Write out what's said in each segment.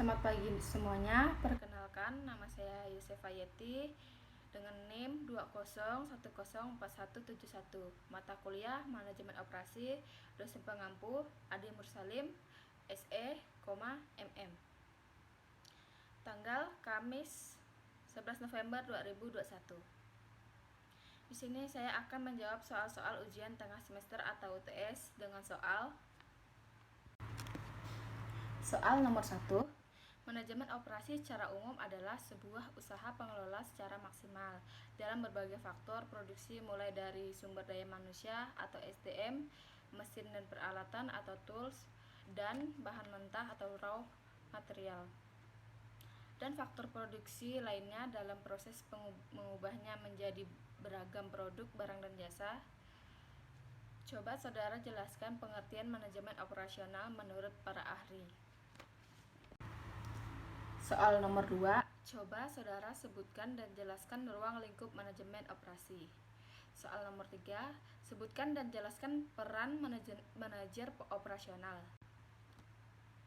Selamat pagi semuanya, perkenalkan nama saya Yusefa Yeti dengan NIM 201041171. Mata kuliah Manajemen Operasi, dosen pengampu Adi Mursalim, SE, MM. Tanggal Kamis 11 November 2021. Di sini saya akan menjawab soal-soal ujian tengah semester atau UTS dengan soal nomor 1. Manajemen operasi secara umum adalah sebuah usaha pengelola secara maksimal dalam berbagai faktor produksi, mulai dari sumber daya manusia atau SDM, mesin dan peralatan atau tools, dan bahan mentah atau raw material, dan faktor produksi lainnya dalam proses mengubahnya menjadi beragam produk, barang, dan jasa. Coba saudara jelaskan pengertian manajemen operasional menurut para ahli. Soal nomor 2, coba saudara sebutkan dan jelaskan ruang lingkup manajemen operasi. Soal nomor 3, sebutkan dan jelaskan peran manajer operasional.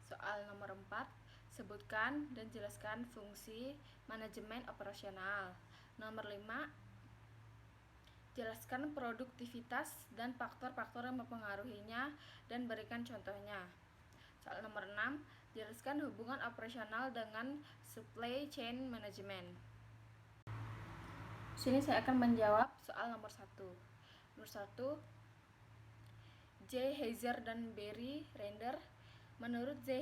Soal nomor 4, sebutkan dan jelaskan fungsi manajemen operasional. Nomor 5, jelaskan produktivitas dan faktor-faktor yang mempengaruhinya dan berikan contohnya. Soal nomor 6, jelaskan hubungan operasional dengan supply chain management. Sini saya akan menjawab soal nomor 1. Nomor 1, J. Heiser dan Barry Render. Menurut J.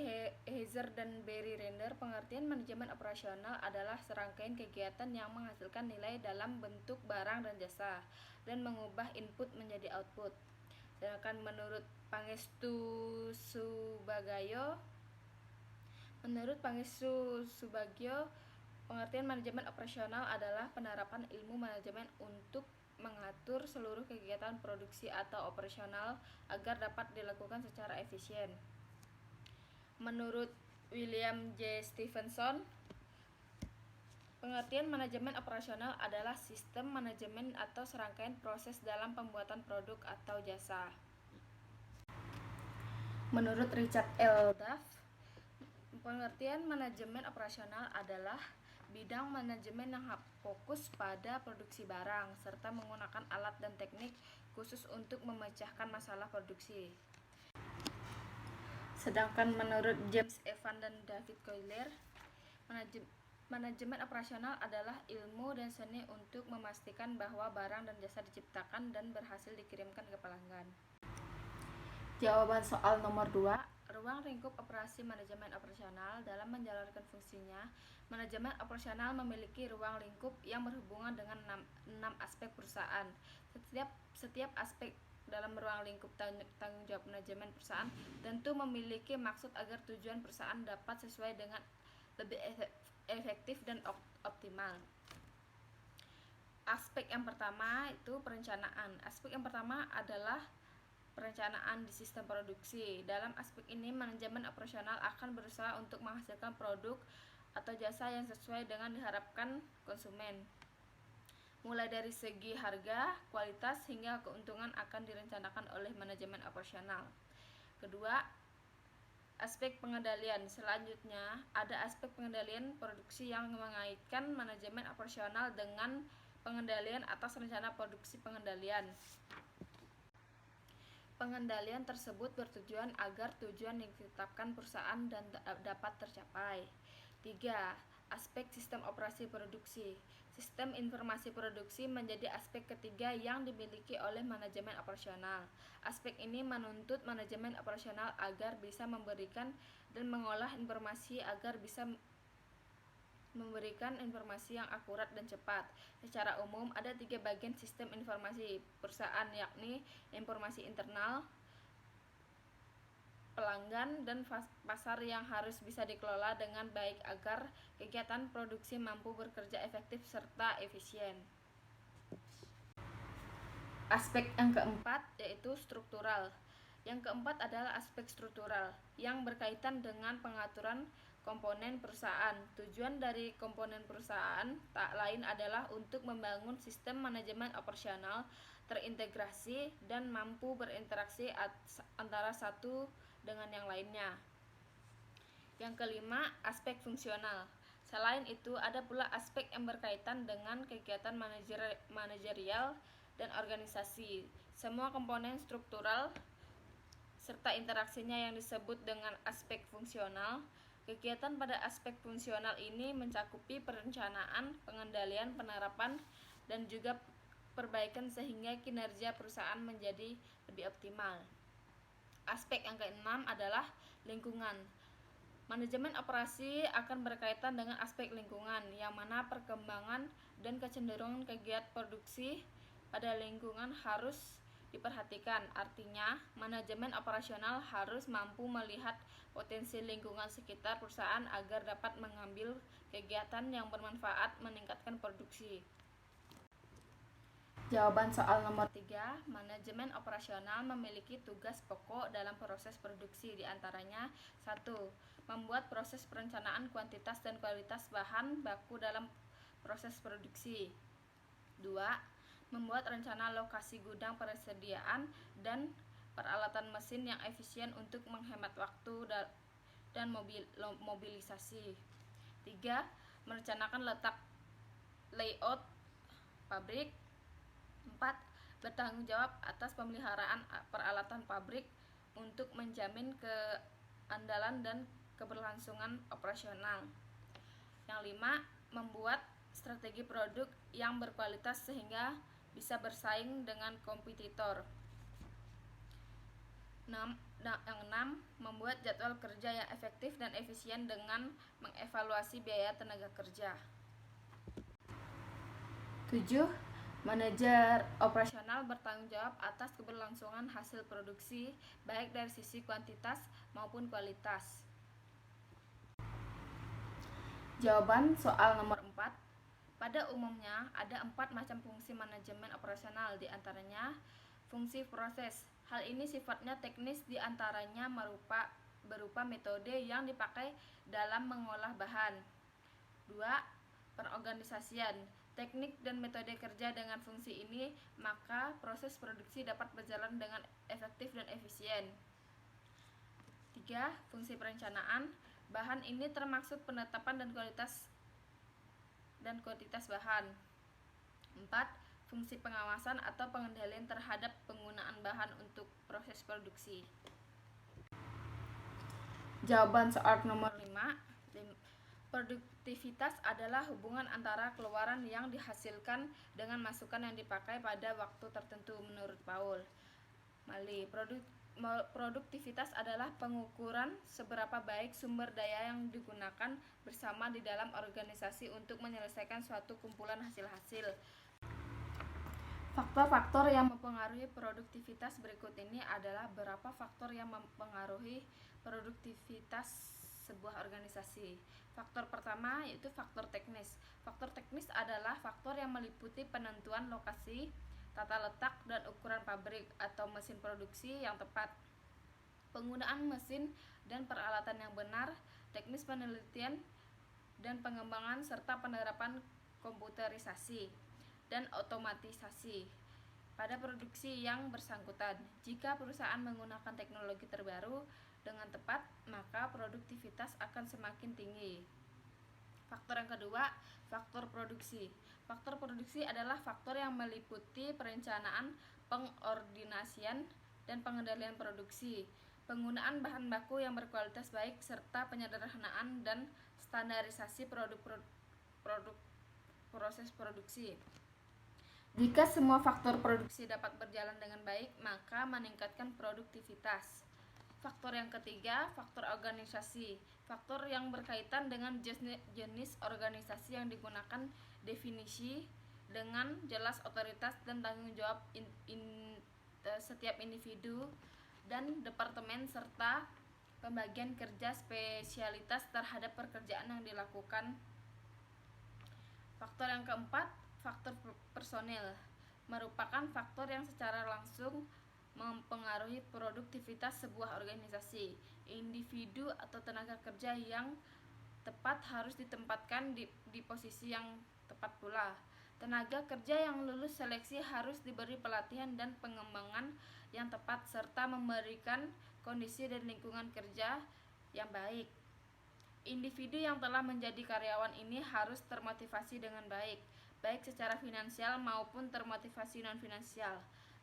Heiser dan Barry Render, pengertian manajemen operasional adalah serangkaian kegiatan yang menghasilkan nilai dalam bentuk barang dan jasa dan mengubah input menjadi output. Sedangkan menurut Pangestu Subagio, pengertian manajemen operasional adalah penerapan ilmu manajemen untuk mengatur seluruh kegiatan produksi atau operasional agar dapat dilakukan secara efisien. Menurut William J. Stevenson, pengertian manajemen operasional adalah sistem manajemen atau serangkaian proses dalam pembuatan produk atau jasa. Menurut Richard L. Duff, pengertian manajemen operasional adalah bidang manajemen yang fokus pada produksi barang serta menggunakan alat dan teknik khusus untuk memecahkan masalah produksi. Sedangkan menurut James Evan dan David Coiler, manajemen operasional adalah ilmu dan seni untuk memastikan bahwa barang dan jasa diciptakan dan berhasil dikirimkan ke pelanggan. Jawaban soal nomor 2, ruang lingkup operasi manajemen operasional. Dalam menjalankan fungsinya, manajemen operasional memiliki ruang lingkup yang berhubungan dengan 6 aspek perusahaan. Setiap aspek dalam ruang lingkup tanggung jawab manajemen perusahaan tentu memiliki maksud agar tujuan perusahaan dapat sesuai dengan lebih efektif dan optimal. Aspek yang pertama itu perencanaan. Aspek yang pertama adalah perencanaan di sistem produksi. Dalam aspek ini, manajemen operasional akan berusaha untuk menghasilkan produk atau jasa yang sesuai dengan diharapkan konsumen. Mulai dari segi harga, kualitas, hingga keuntungan akan direncanakan oleh manajemen operasional. Kedua, aspek pengendalian. Selanjutnya, ada aspek pengendalian produksi yang mengaitkan manajemen operasional dengan pengendalian atas rencana produksi pengendalian. Pengendalian tersebut bertujuan agar tujuan yang ditetapkan perusahaan dan dapat tercapai. 3. Aspek sistem operasi produksi. Sistem informasi produksi menjadi aspek ketiga yang dimiliki oleh manajemen operasional. Aspek ini menuntut manajemen operasional agar bisa memberikan dan mengolah informasi agar bisa memberikan informasi yang akurat dan cepat. Secara umum, ada 3 bagian sistem informasi perusahaan, yakni informasi internal, pelanggan, dan pasar yang harus bisa dikelola dengan baik agar kegiatan produksi mampu bekerja efektif serta efisien. Aspek yang keempat yaitu struktural. Yang keempat adalah aspek struktural yang berkaitan dengan pengaturan komponen perusahaan. Tujuan dari komponen perusahaan tak lain adalah untuk membangun sistem manajemen operasional terintegrasi dan mampu berinteraksi antara satu dengan yang lainnya. Yang kelima, aspek fungsional. Selain itu, ada pula aspek yang berkaitan dengan kegiatan manajerial dan organisasi. Semua komponen struktural serta interaksinya yang disebut dengan aspek fungsional. Kegiatan pada aspek fungsional ini mencakupi perencanaan, pengendalian, penerapan, dan juga perbaikan sehingga kinerja perusahaan menjadi lebih optimal. Aspek yang keenam adalah lingkungan. Manajemen operasi akan berkaitan dengan aspek lingkungan, yang mana perkembangan dan kecenderungan kegiatan produksi pada lingkungan harus diperhatikan. Artinya, manajemen operasional harus mampu melihat potensi lingkungan sekitar perusahaan agar dapat mengambil kegiatan yang bermanfaat meningkatkan produksi. Jawaban soal nomor 3, manajemen operasional memiliki tugas pokok dalam proses produksi, diantaranya 1. Membuat proses perencanaan kuantitas dan kualitas bahan baku dalam proses produksi. 2. Membuat rencana lokasi gudang, persediaan, dan peralatan mesin yang efisien untuk menghemat waktu dan mobilisasi. 3. Merencanakan layout pabrik. 4. Bertanggung jawab atas pemeliharaan peralatan pabrik untuk menjamin keandalan dan keberlangsungan operasional. Yang 5. Membuat strategi produk yang berkualitas sehingga bisa bersaing dengan kompetitor. Yang 6. Membuat jadwal kerja yang efektif dan efisien dengan mengevaluasi biaya tenaga kerja. 7. Manajer operasional bertanggung jawab atas keberlangsungan hasil produksi, baik dari sisi kuantitas maupun kualitas. Jawaban soal nomor 4. Pada umumnya, ada 4 macam fungsi manajemen operasional, diantaranya fungsi proses. Hal ini sifatnya teknis, diantaranya berupa metode yang dipakai dalam mengolah bahan. 2. Perorganisasian. Teknik dan metode kerja dengan fungsi ini, maka proses produksi dapat berjalan dengan efektif dan efisien. 3. Fungsi perencanaan. Bahan ini termasuk penetapan dan kuantitas bahan. 4. Fungsi pengawasan atau pengendalian terhadap penggunaan bahan untuk proses produksi. Jawaban soal nomor 5. Produktivitas adalah hubungan antara keluaran yang dihasilkan dengan masukan yang dipakai pada waktu tertentu. Menurut Paul Mali, produktivitas adalah pengukuran seberapa baik sumber daya yang digunakan bersama di dalam organisasi untuk menyelesaikan suatu kumpulan hasil-hasil. Faktor-faktor yang mempengaruhi produktivitas berikut ini adalah beberapa faktor yang mempengaruhi produktivitas sebuah organisasi. Faktor pertama yaitu faktor teknis. Faktor teknis adalah faktor yang meliputi penentuan lokasi, tata letak, dan ukuran pabrik atau mesin produksi yang tepat, penggunaan mesin dan peralatan yang benar, teknis penelitian dan pengembangan, serta penerapan komputerisasi dan otomatisasi pada produksi yang bersangkutan. Jika perusahaan menggunakan teknologi terbaru dengan tepat, maka produktivitas akan semakin tinggi. Faktor yang kedua, faktor produksi. Faktor produksi adalah faktor yang meliputi perencanaan, pengordinasian, dan pengendalian produksi, penggunaan bahan baku yang berkualitas baik, serta penyederhanaan dan standarisasi proses produksi. Jika semua faktor produksi dapat berjalan dengan baik, maka meningkatkan produktivitas. Faktor yang ketiga, faktor organisasi. Faktor yang berkaitan dengan jenis organisasi yang digunakan, definisi dengan jelas otoritas dan tanggung jawab setiap individu dan departemen, serta pembagian kerja spesialitas terhadap pekerjaan yang dilakukan. Faktor yang keempat, faktor personil, merupakan faktor yang secara langsung mempengaruhi produktivitas sebuah organisasi. Individu atau tenaga kerja yang tepat harus ditempatkan di posisi yang tepat pula. Tenaga kerja yang lulus seleksi harus diberi pelatihan dan pengembangan yang tepat, serta memberikan kondisi dan lingkungan kerja yang baik. Individu yang telah menjadi karyawan ini harus termotivasi dengan baik secara finansial maupun termotivasi non-finansial.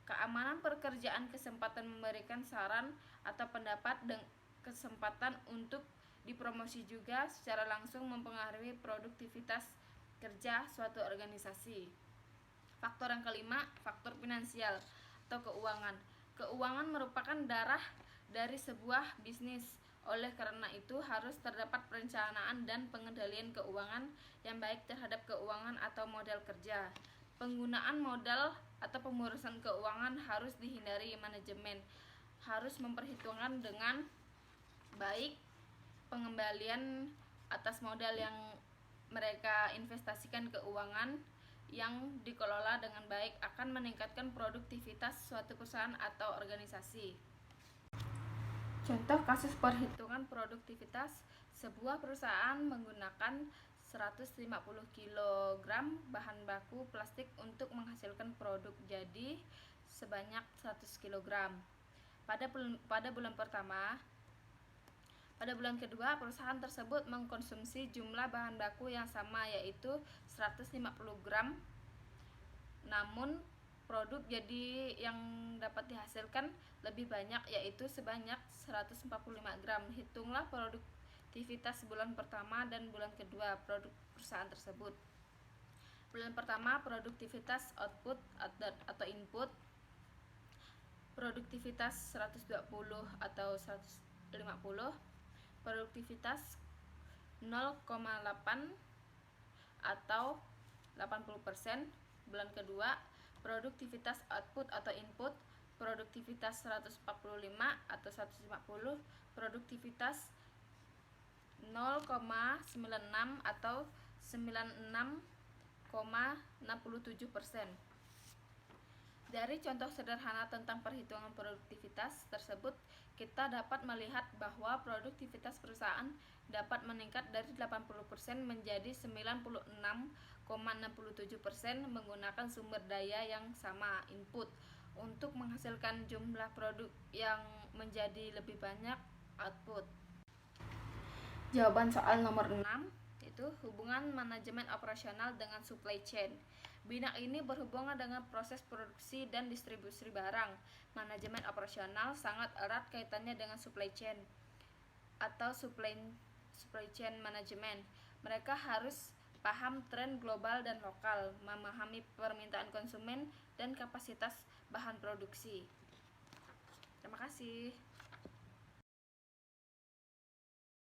Keamanan pekerjaan, kesempatan memberikan saran atau pendapat, dan kesempatan untuk dipromosi juga secara langsung mempengaruhi produktivitas kerja suatu organisasi. Faktor yang kelima, faktor finansial atau keuangan. Keuangan merupakan darah dari sebuah bisnis. Oleh karena itu, harus terdapat perencanaan dan pengendalian keuangan yang baik terhadap keuangan atau modal kerja. Penggunaan modal atau pengurusan keuangan harus dihindari. Manajemen harus memperhitungkan dengan baik pengembalian atas modal yang mereka investasikan. Keuangan yang dikelola dengan baik akan meningkatkan produktivitas suatu perusahaan atau organisasi. Contoh kasus perhitungan produktivitas: sebuah perusahaan menggunakan 150 kg bahan baku plastik untuk menghasilkan produk jadi sebanyak 100 kg. Pada bulan kedua, perusahaan tersebut mengkonsumsi jumlah bahan baku yang sama, yaitu 150 gram. Namun produk jadi yang dapat dihasilkan lebih banyak, yaitu sebanyak 145 gram. Hitunglah produktivitas bulan pertama dan bulan kedua produk perusahaan tersebut. Bulan pertama, produktivitas output atau input, produktivitas 120 atau 150, produktivitas 0,8 atau 80%. Bulan kedua, produktivitas output atau input, produktivitas 145 atau 150, produktivitas 0,96 atau 96,67%. Dari contoh sederhana tentang perhitungan produktivitas tersebut, kita dapat melihat bahwa produktivitas perusahaan dapat meningkat dari 80% menjadi 96,67% menggunakan sumber daya yang sama, input, untuk menghasilkan jumlah produk yang menjadi lebih banyak, output. Jawaban soal nomor 6 itu hubungan manajemen operasional dengan supply chain. Bidang ini berhubungan dengan proses produksi dan distribusi barang. Manajemen operasional sangat erat kaitannya dengan supply chain atau supply chain management. Mereka harus paham tren global dan lokal, memahami permintaan konsumen dan kapasitas bahan produksi. Terima kasih.